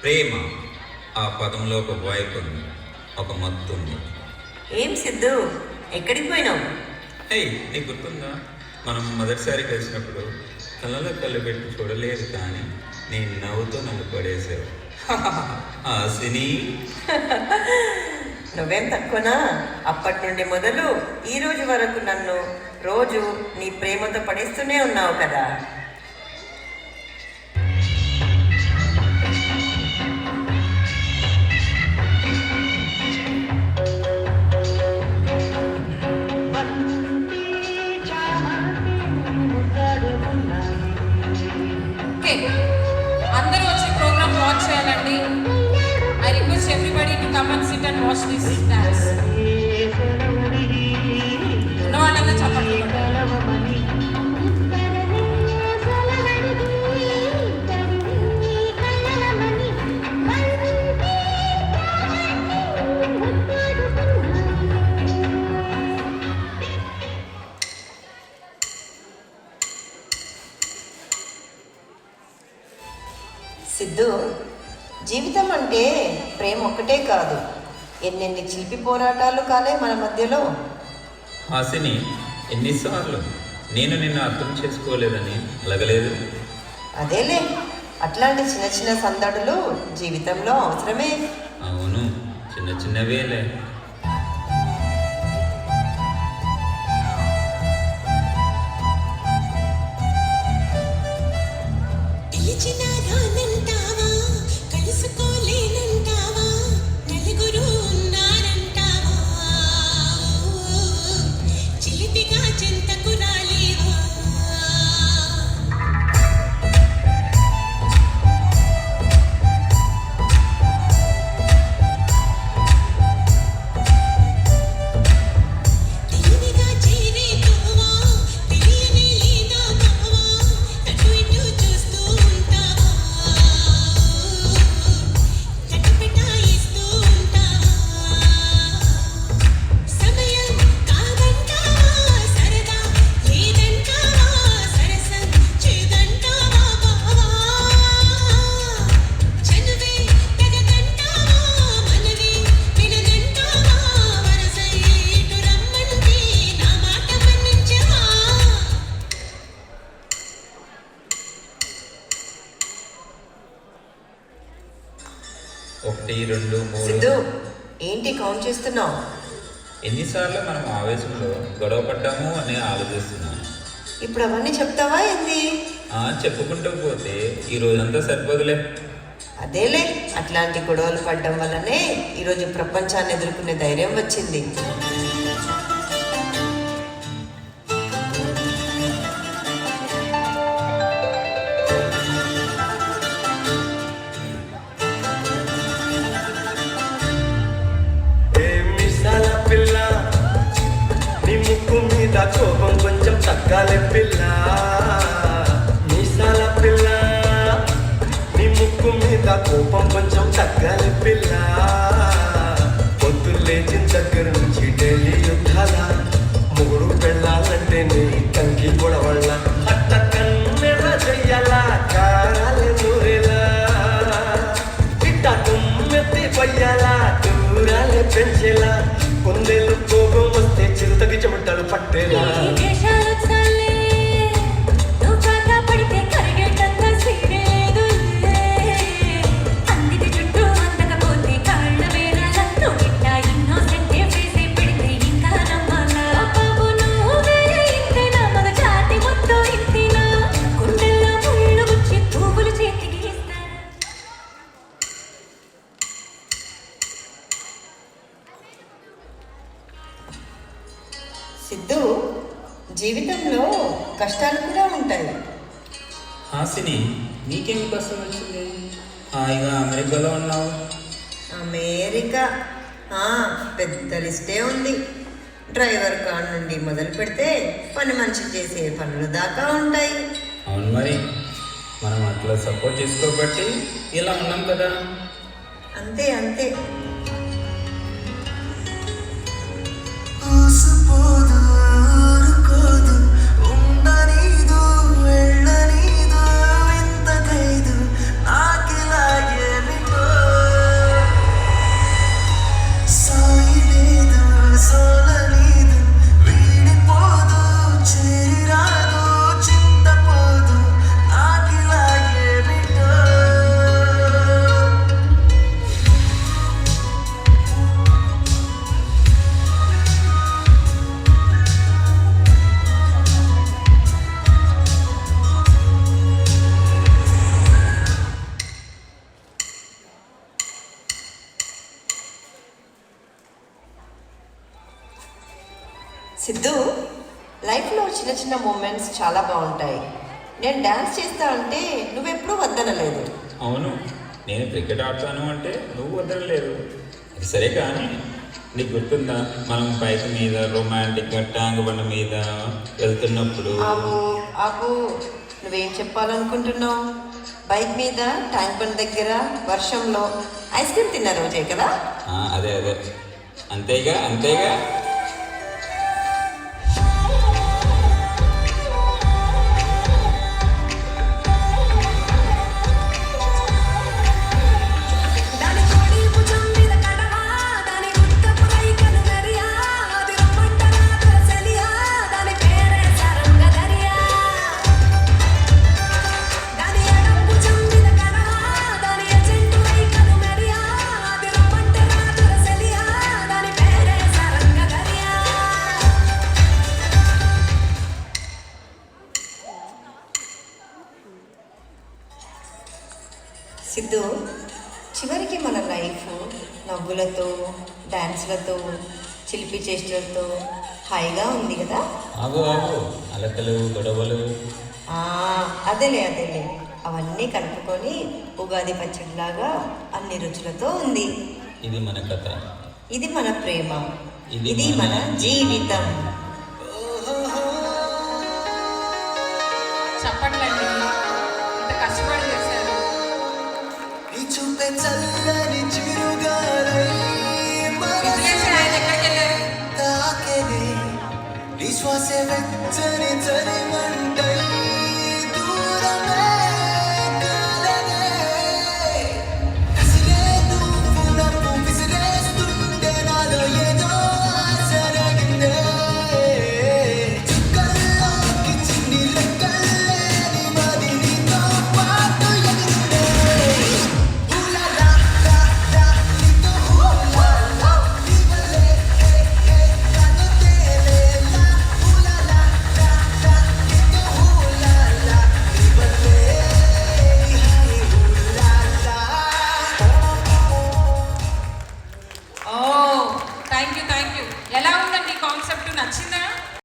ప్రేమ ఆ పదంలో ఒక వైపు ఉంది, ఒక మత్తు ఉంది. ఏం సిద్ధు, ఎక్కడికి పోయినావు? నీకు గుర్తుందా, మనం మొదటిసారి కలిసినప్పుడు కళ్ళలో కళ్ళు పెట్టి చూడలేదు, కానీ నేను నవ్వుతూ నన్ను పడేసావు. సినీ నువ్వేం తక్కువనా? అప్పటి నుండి మొదలు ఈ రోజు వరకు నన్ను రోజు నీ ప్రేమతో పడేస్తూనే ఉన్నావు కదా. అందరూ వచ్చి ప్రోగ్రామ్ వాచ్ చేయాలండి. I request everybody to come and SIT and watch this dance. ఉన్న వాళ్ళంతా చప్పట్లు కొట్టాలి. సిద్ధు, జీవితం అంటే ప్రేమ ఒక్కటే కాదు, ఎన్నెన్ని చిలిపి పోరాటాలు కాలే మన మధ్యలో. హాసిని, ఎన్నిసార్లు నేను నిన్ను అర్థం చేసుకోలేదని అలగలేదు. అదేలే, అట్లాంటి చిన్న చిన్న సందడులు జీవితంలో అవసరమే. అవును, చిన్న చిన్నవేలే. ఒకటి, రెండు, మూడు. సిద్ధు, ఏంటి కౌంట్ చేస్తున్నావు? ఎన్నిసార్లు మనం ఆవేశంలో గొడవ పడ్డాము అని ఆలోచిస్తున్నాను. ఇప్పుడు అవన్నీ చెప్తావా ఏంది? చెప్పుకుంటూ పోతే ఈ రోజంతా సరిపోదులే. అదేలే, అట్లాంటి గొడవలు పడడం వల్లనే ఈరోజు ప్రపంచాన్ని ఎదుర్కొనే ధైర్యం వచ్చింది. కోపం కొంచెం తగ్గాలి పిల్ల, మీసాల పిల్ల, నీ ముక్కు మీద కోపం కొంచెం తగ్గాలి పిల్ల. పొద్దున్న లేచిన దగ్గర నుంచి డైలీ యుద్ధాల, మూడు పెళ్ళాలంటే నీ కంకి గొడవళ్ళ, అట్ట కన్నెల చెయ్యాలా కారాలే నూరేలా, ఇట్ట తుమ్మెత్తి పొయ్యాలా దూరాలే పెంచేలా, కొందేళ్ళు కోపం వస్తే చిరుతకి చెమటలు పట్టేలా. సిద్ధు, జీవితంలో కష్టాలు కూడా ఉంటాయి. హాసిని, నీకేమి కష్టం వచ్చింది? హాయిగా అమెరికాలో ఉన్నావు. అమెరికా పెద్ద లిస్టే ఉంది. డ్రైవర్ కార్ నుండి మొదలు పెడితే పని మనిషి చేసే పనులు దాకా ఉంటాయి. అవును, మరి మనం అట్లా సపోర్ట్ చేసుకోబట్టి ఇలా ఉన్నాం కదా. అంతే అంతే. వెళ్ళనీదు ఇంతకైదు నాకిలాగే చిన్న చిన్న మూమెంట్స్ చాలా బాగుంటాయి. నేను డాన్స్ చేస్తా అంటే నువ్వెప్పుడూ వద్దనలేదు. అవును, నేను క్రికెట్ ఆడతాను అంటే నువ్వు వదలలేదు. అది సరే కానీ నీకు గుర్తుందా మనం బైక్ మీద రొమాంటిక్గా ట్యాంక్ బండ మీద వెళ్తున్నప్పుడు? ఆపు ఆపు, నువ్వేం చెప్పాలనుకుంటున్నావు? బైక్ మీద ట్యాంక్ బండ్ దగ్గర వర్షంలో ఐస్ క్రీమ్ తిన్న రోజే కదా? అదే అదే, అంతేగా అంతేగా. దాని కోడి భుజం మీద కడవా దాని గుత్తపు రైకను గరియా అది రమ్మంటరా దొరసలియా దాని పేరే సరంగ దరియా దాని ఎడం భుజం మీద కడవా దాని ఎజెంటు రైకను గరియా అది రమ్మంటరా దొరసలియా దాని పేరే సరంగ దరియా. సిద్ధు, చివరికి మన లైఫ్ నవ్వులతో, డాన్స్లతో, చిలిపి చేష్టలతో హాయిగా ఉంది కదా? ఆగు ఆగు, అలకలు గొడవలు. అదేలే అదేలే, అవన్నీ కలుపుకొని ఉగాది పచ్చడిలాగా అన్ని రుచులతో ఉంది. ఇది మన కథ, ఇది మన ప్రేమ, ఇది ఇది మన జీవితం. చెప్పట్లండి, ఇంత కష్టపడి చేశారు. నీ చూపే చల్లని చిరుగాలై బిజినెస్ ఆయన ఎక్కడికి వెళ్ళారు? తాకెనే నీ శ్వాసే వెచ్చని చలిమంటై దూరమే కలనే కసిరే నువ్వు నవ్వు విసిరేస్తుంటే నాలో ఏదో ఆశరగిందే చుక్కల్లోకి చిన్ని రెక్కల్లేని మది నీతో పాటు ఎగిరిందే హూలాలా లా లా నీతో హూలాలా నీ వల్లే హే హే నన్ను తేలేలా హూలాలా లా లా నీతో హూలాలా నీ వల్లే హై హూలాలా. Oh thank you. ఎలా ఉందండి కాన్సెప్ట్? నచ్చిందా